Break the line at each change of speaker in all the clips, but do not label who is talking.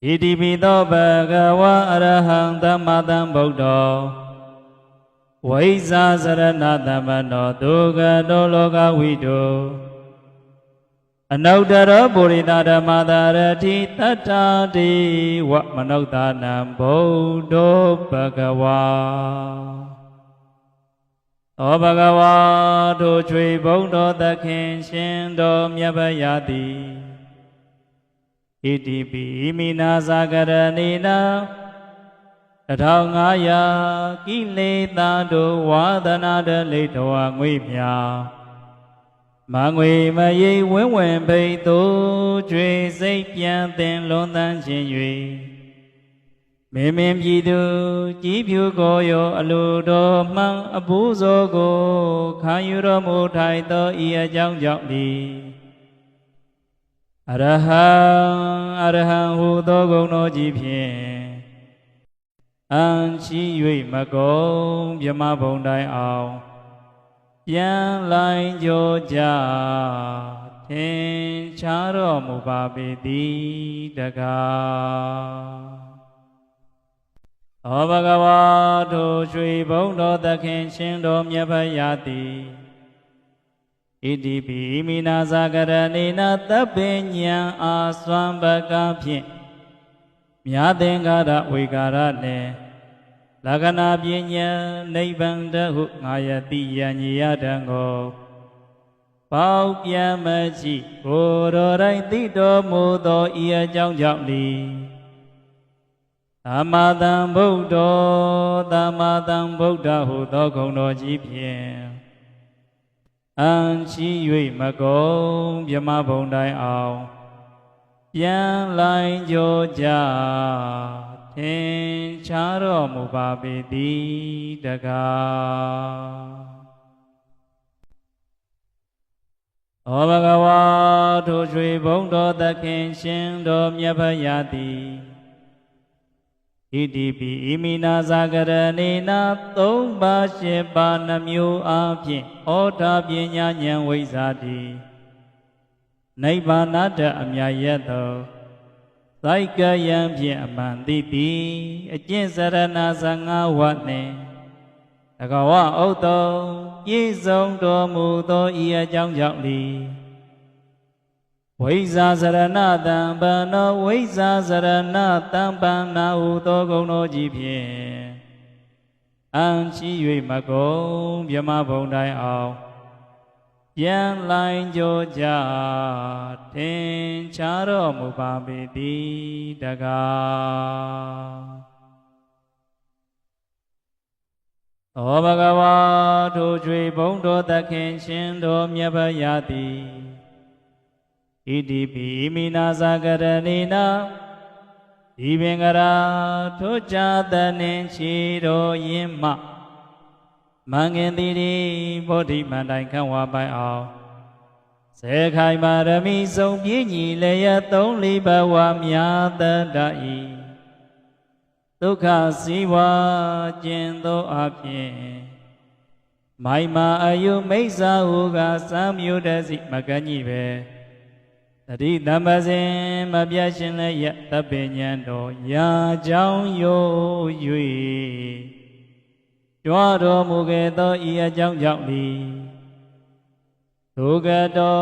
ဣတိပိသောဘဂဝါအရဟံသမ္မာသမ္ဗုဒ္ဓောဝိဇ္ဇာစရဏသမ္မနောဒုက္ခတောလောကဝိတုအနုတ္တရောပုရိသဓမ္မတာရတိတတ္ထာတိဝမနုဿာနံဗုဒ္ဓောဘဂဝါသောဘဂဝါတို့ချွေဘုံတော်သခင်ရှင်တော်မြတ်ဗျာတိဣတိပိမိနာဇာကရဏိနာ1500ကိလေသာတို့ဝါဒနာတလိတဝငွေမြာမငွေမရိပ်ဝင်းဝင်ပိတ်သို့ကျွေစိတ်ပြန်သင်လွန်သန်းခြင်း၍မင်းမင်းပြည်သူကြည်ဖြူကိုရောအလိုတော်မှန်အပူဇော်ကိုခံယူတော်မူထိုင်သောဤအကြောင်းကြောင့်သည်အရဟံဟူသောဂုဏ်တော်ကြီးဖြင့်အံချီ၍မကုန်မြမဘုံတိုင်းအောင်ပြန်လိုက်ကြောကြထင်ရှားတော်မူပါပေသည်တကားသောဘဂဝါတို့ရွှေဘုံတော်သခင်ရှင်တော်မြတ်ဗျာတိဣတိပိမိနာဇာကရဏိနာသဗ္ဗညံအာစွမ်းပကဖြင့်မြာသင်္ကာရဝေကာရနှင့်လက္ခဏာပညာနိဗ္ဗာန်တဟုငါယတိယညေယတံကိုပေါပြန်မချိကိုယ်တော်တိုင်းသိတော်မူသောဤအကြောင်းကြောင့်လီသမ္မာသမ္ဗုဒ္ဓောသမ္မာသမ္ဗုဒ္ဓဟုသောဂုဏ်တော်ကြီးဖြင့်အံချီ၍မကုန်မြမဘုံတိုင်းအောင်ပြန်လိုက်ကြောကြထင်ရှားတော်မူပါပေသည်တကားဩဘဂဝါတို့ရွှေဘုံတော်သခင်ရှင်တော်မြတ်ဗျာတိဣတိပိမိနာဇာကရဏိနာ3ပါး8ပါးနှမျိုးအားဖြင့်ဩထာပညာဉာဏ်ဝိဇ္ဇာတိနိဗ္ဗာန်တအမြတ်ရသောသိုက်ကယံဖြင့်အမှန်သိသည်အကျင့်စရဏ15ဝတ်နှင့်တကဝဥတ္တုံပြည့်စုံတော်မူသောဤအကြောင်းကြောင့်လီဝိဇ္ဇာစရဏတံပန္နောဝိဇ္ဇာစရဏတံပန္နာဟုသောဂုဏ်တော်ကြီးဖြင့်အံချီ၍မကုန်မြမဘုံတိုင်းအောင်ပြန်လိုက်ကြောကြထင်ရှားတော်မူပါပေသည်တကားသောဘဂဝါတို့ကျွေဘုံတော်သခင်ရှင်တော်မြတ်ဗျာတိဣတိပိမိနာဇာကရဏိနာဒီပင်ကရာထိုကြသနှင့်ချီတော်ယင်းမှမင်္ဂင်တိတိဗောဓိမန္တိုင်ခံဝါပိုင်အောင်စေခိုင်ပါရမီဆုံးပြည့်ညီလျက်3-4ဘဝမြာတတဤဒုက္ခစီဝါကျင်သောအဖြစ်မိုင်မာအယုမိစ္ဆာဟုကသံမျိုးတစီမကညိပဲတတိတမ္ပစဉ်မပြတ်ရှင်လည်းယတပ္ပဉ္တော်ရာကြောင်းရိုး၍ကြွားတော်မူခဲ့သောဤအကြောင်းကြောင့်လီဒုက္ခတော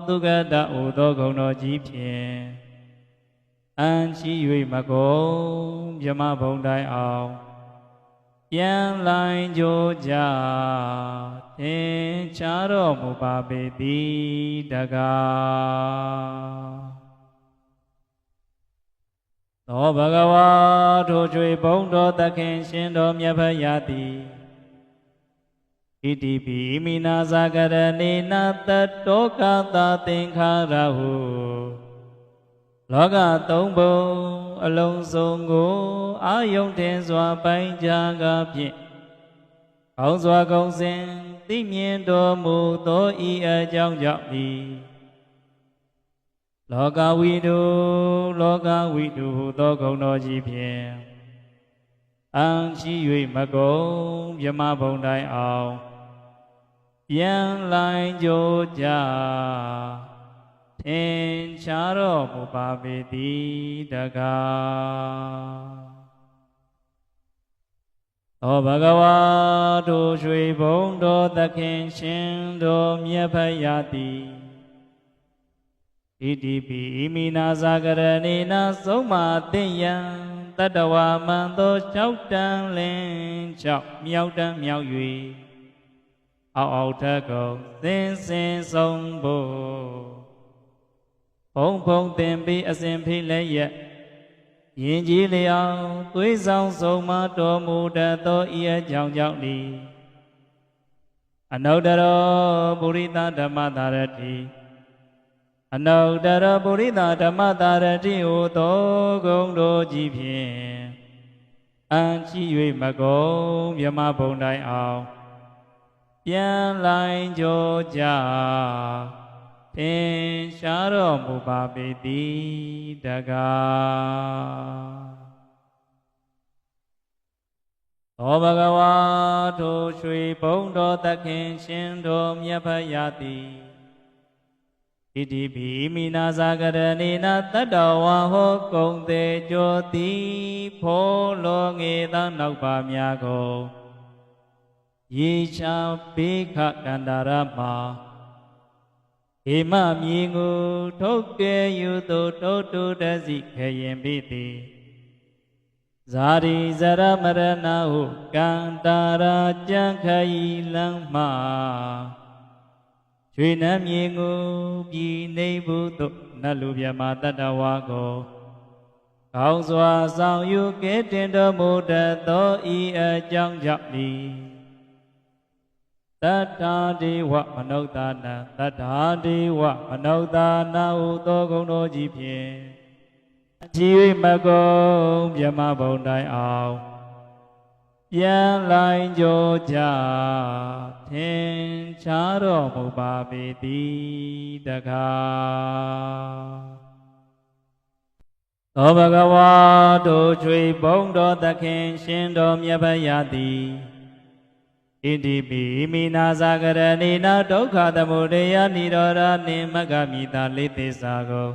ဒုက္ခတဟူသောဂုဏ်တော်ကြီးဖြင့်အံချီ၍မကုန်မြမဘုံတိုင်းအောင်ပြန်လိုက်ကြောကြထင်ရှားတော်မူပါပေသည်တကားသောဘဂဝါတို့ကျွေဘုံတော်သခင်ရှင်တော်မြတ်ဗျာတိဣတိပိမိနာဇာကရဏိနာတတောကတာသင်္ခါရဟုလောက3ဘုံအလုံးစုံကိုအာယုန်တင်စွာပိုင်းခြားကားဖြင့်ကောင်းစွာကုံစဉ်သိမြင်တော်မူသောဤအကြောင်းကြောင့်ဤလောကဝိတုဟူသောဂုဏ်တော်ကြီးဖြင့်အံချီ၍မကုန်မြမဘုံတိုင်းအောင်ပြန်လိုက်ကြကြထ င်ရှားတော်မူပါပေသည်တကားသောဘဂဝါတို့ရွှေဘုံတော်သခင်ရှင်တော်မြတ်ဖရာတိဣတိပိမိနာဇာကရဏေနာသုံးမာသိယံတတဝါမန္တော၆တန်လင်း၆မြောက်တန်းမြောက်၍အောက်ထက်ကုန်သင်စင်ဆုံးဖို့ဘုံဘုံသင်ပြီးအစဉ်ဖိလည်းရဲ့ယင်ကြီးလျောင်းသွေးဆောင်ဆုံးမတော်မူတတ်သောဤအကြောင်းကြောင့်ဤအနုတ္တရောပုရိသဓမ္မသာရတိအနုတ္တရောပုရိသဓမ္မသာရတိဟူသောဂုဏ်တို့ကြီးဖြင့်အံ့ကြည့်၍မကုန်မြမဘုံတိုင်းအောင်ပြန်လိုက်ကြောကြသင်ရှားတော်မူပါပေသည်တကားသောဘဂဝါထိုရွှေဘုံတော်သခင်ရှင်တော်မြတ်ဖရာတိဣတိပိမိနာဇာကရဏေနာတတ္တဝါဟောကုံသေးကြောတိဖောလောငေသနောက်ပါများကိုရေချာဘေခကန္တာရမှာဧမမြေကိုထုတ်ကဲယူသို့တုတ်တုတစီခရင်ပိတိဇာတိဇရမရဏဟုကန္တာရာကြံခယီလံမှာရွှေနှမ်းမြေကိုပြည်နေဘူးသို့နတ်လူမြမတတ္တဝါကိုကောင်းစွာဆောင်ယူကဲတင်တော်မူတတ်သောဤအကြောင်းကြောင့်ဤတတ္ထာဒေဝမနုဿာနံတတ္ထာဒေဝမနုဿာနာဟုသောဂုဏ်တော်ကြီးဖြင့်ကြည်၍မကုန်မြမဘုံတိုင်းအောင်ပြန်လိုက်ကြောကြထင်ရှားတော်မူပါပေသည်တကားသောဘဂဝါတို့ချွေဘုံတော်သခင်ရှင်တော်မြတ်ဖရာတိဣတိပိမိနာဇာကရဏေနာဒုက္ခသမုဒယနိရောဓနိမဂ္ဂမိတာလေးသစ္စာကို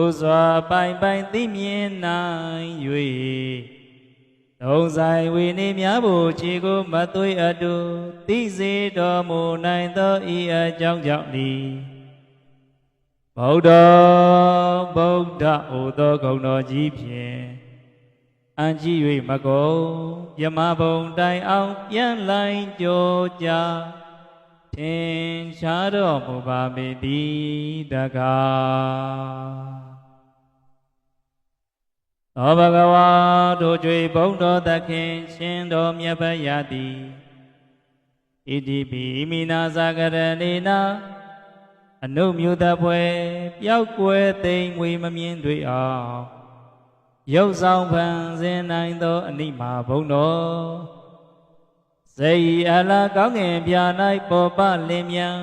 ဥစွာပိုင်ပိုင်သိမြင်နိုင်၍သုံးဆိုင်ဝိနည်းများဖို့ခြေကိုမသွေးအတူသိစေတော်မူနိုင်သောဤအကြောင်းကြောင့်ဤဗုဒ္ဓဟူသောဂုဏ်တော်ကြီးဖြင့်အံ့ကြည့်၍မကုန်ယမဘုံတိုင်အောင်ပြန်လိုက်ကြောကြထင်ရှားတော်မူပါပေသည်တကားသောဘဂဝါတို့ကြွေဘုံတော်သခင်ရှင်တော်မြတ်ဖရာတိဣတိပိမိနာဇာကရဏေနာအနုမြို့သဖွယ်ပျောက်ကွယ်သိမ်မွေမမြင်တွေ့အောင်ရုပ်ဆောင်ဖန်ဆင်းနိုင်သောအနိမာဘုံတော်စေဤအလားကောင်းငင်ပြ၌ပေါ်ပလင်းမြန်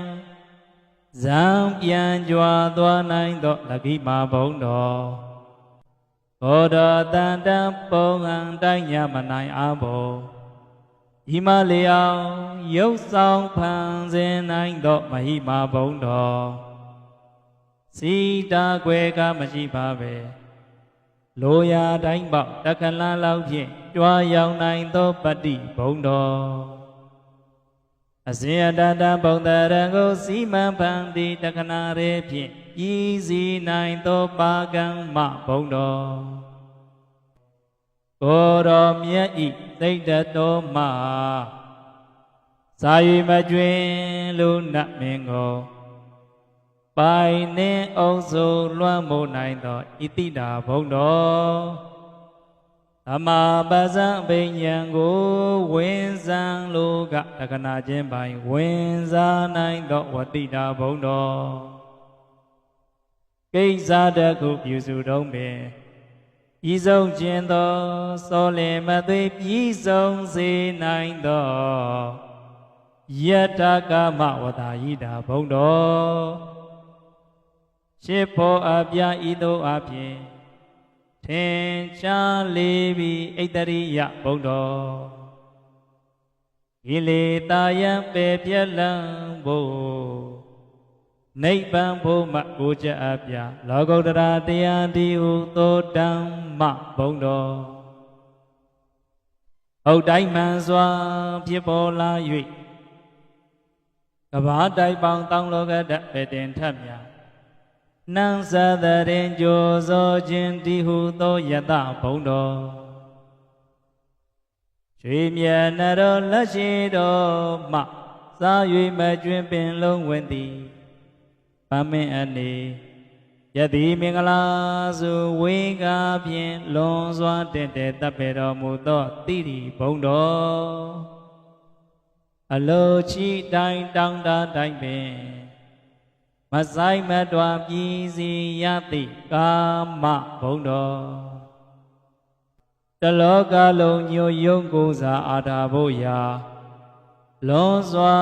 ဇံပြန်ကြွားသွားနိုင်သောလက္ခိမာဘုံတော်ဘောဓတန်တံပုံဟံတိုင်းညမနိုင်အဘောဤမလျောင်ရုပ်ဆောင်ဖန်ဆင်းနိုင်သောမဟိမာဘုံတော်စီတာကွယ်ကမရှိပါပဲလိုရာတိုင်းပေါက်တခလန်းလောက်ဖြင့်ကြွားရောက်နိုင်သောပတ္တိဘုံတော်အစဉ်အတတဘုံတရံကိုစီမံဖန်သည်တခဏရေဖြင့်ဤစီနိုင်သောပါကံမဘုံတော်ကိုယ်တော်မြတ်ဤသိတ္တတော်မှာဇာယိမကျွင်လူနတ်မင်းကိုပိုင်နှင်းအုပ်စုလွှမ်းမိုးနိုင်သောဣတိတာဘုံတော်သမာပဇံအဘိညာဉ်ကိုဝင်စံလိုကတခဏချင်းပိုင်ဝင်စားနိုင်သောဝတိတာဘုံတော်ကိစ္စတခုပြုစုတော်ပင်ဤဆုံးခြင်းသောစောလင်မသွေပြည်ဆုံးစေနိုင်သောယတကမဝတာယိတာဘုံတော်ရှစ်ဖို့အပြဤသို့အပြင်ထင်ရှားလေပြီးဣတရိယဘုံတော်ကိလေသာယံပေပြက်လံဖို့ နိဗ္ဗာန်ဖို့မှကိုကြအပြလောကုတ္တရာတရားဒီဟုသောဓမ္မဘုံတော်ဟုတ်တိုင်းမှန်စွာဖြစ်ပေါ်လာ၍ကဘာတိုက်ပေါင်းတောင်းလောကတပတင်ထမြနံသသရင်ကြိုစောခြင်းဒီဟုသောယတဘုံတော်ရွှေမြတ်နရောလက်ရှိတော်မှစား၍မကျွင်းပင်လုံးဝင်သည်ပမင်းအနေယတိမင်္ဂလာစုဝေကားဖြင့်လွန်စွာတင့်တယ်တပ်ပေတော်မူသောတိရိဘုံတော်အလိုချီတိုင်းတောင်းတတိုင်းပင်မဆိုင်မတွာပြည်စီရတိကာမဘုံတော်တလောကလုံးညို့ယုံကိုစားအာထာဖို့ရာလွန်စွာ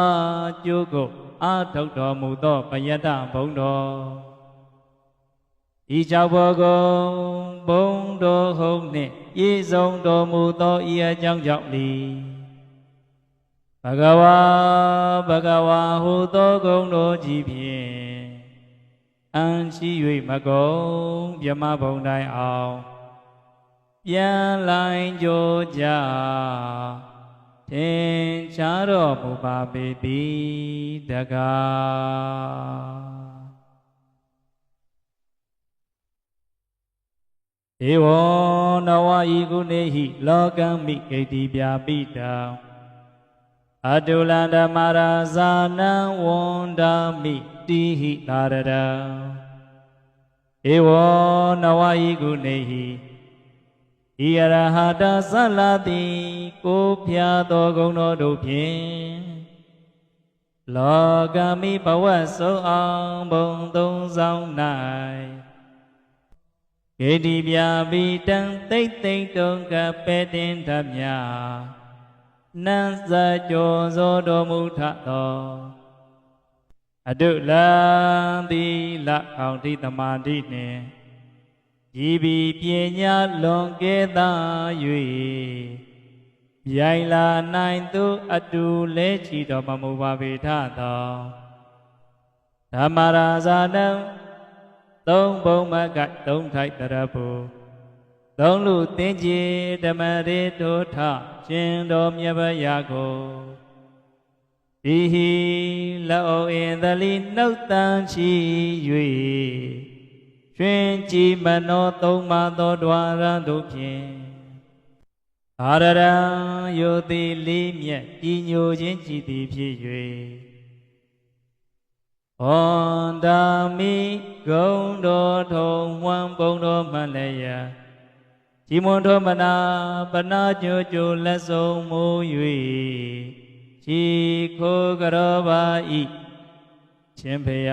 ကျုပ်ကိုအာထုတ်တော်မူသောပယတ္တဘုံတော်ဤကြောင့်ဘောကုံဘုံတော်ဟုံနှင့်ပြည့်စုံတော်မူသောဤအကြောင်းကြောင့်လီဘဂဝါဘဂဝါဟူသောဂုဏ်တော်ကြီးဖြင့်အံရှိ၍မကုန်မြမဘုံတိုင်းအောင်ပြန်လိုက်ကြကြသင်ချားတော်မူပါပေသည်တကားဧဝံနဝဤကုနေဟိလောကံမိဂိတိပြပိတံအတုလန္ဓမရာဇာနံဝန္ဒာမိတိဟိသာရတံဧဝံနဝဤကုနေဟိဤအရဟတသလတိကိုဖျားသောဂုဏ်တော်တို့ဖြင့်လောကမိဘဝဆုံးအောင်ဘုံသုံးဆောင်၌ဂေတိပြပိတံသိမ့်သိမ့်တုံကပဲ့တင်သမြနံစကြောသောတော်မူထသောအတုလံသီလခေါင်တိသမာဓိနှင့်ဤဘီပညာလွန်ကဲသာ၍ရိုင်လာနိုင်သူအတူလဲချီတော်မမူပါပေထသောဓမ္မရာဇာနံသုံးဘုံမကသုံးထိုက်တရဖို့သုံးလူသင်္ကြေဓမ္မရေတောထရှင်တော်မြတ်ဗရာကိုဤဟိလောအင်သလီနှုတ်တန်ချီ၍ရွှင်ကြည်မနောသုံးပါသောဒွါရတို့ဖြင့်အာရရံယုတိလေးမြတ်ကြီးညိုခြင်းကြည်သည်ဖြစ်၍ဟောန္တာမိဂုံတော်ထုံဝံဘုံတော်မှန်လည်းယជីမွန်တော်မနာပနာကြိုကြိုလက်ဆုံးမူ၍ခြီခိုးကြောပါဤရှင်ဖေယ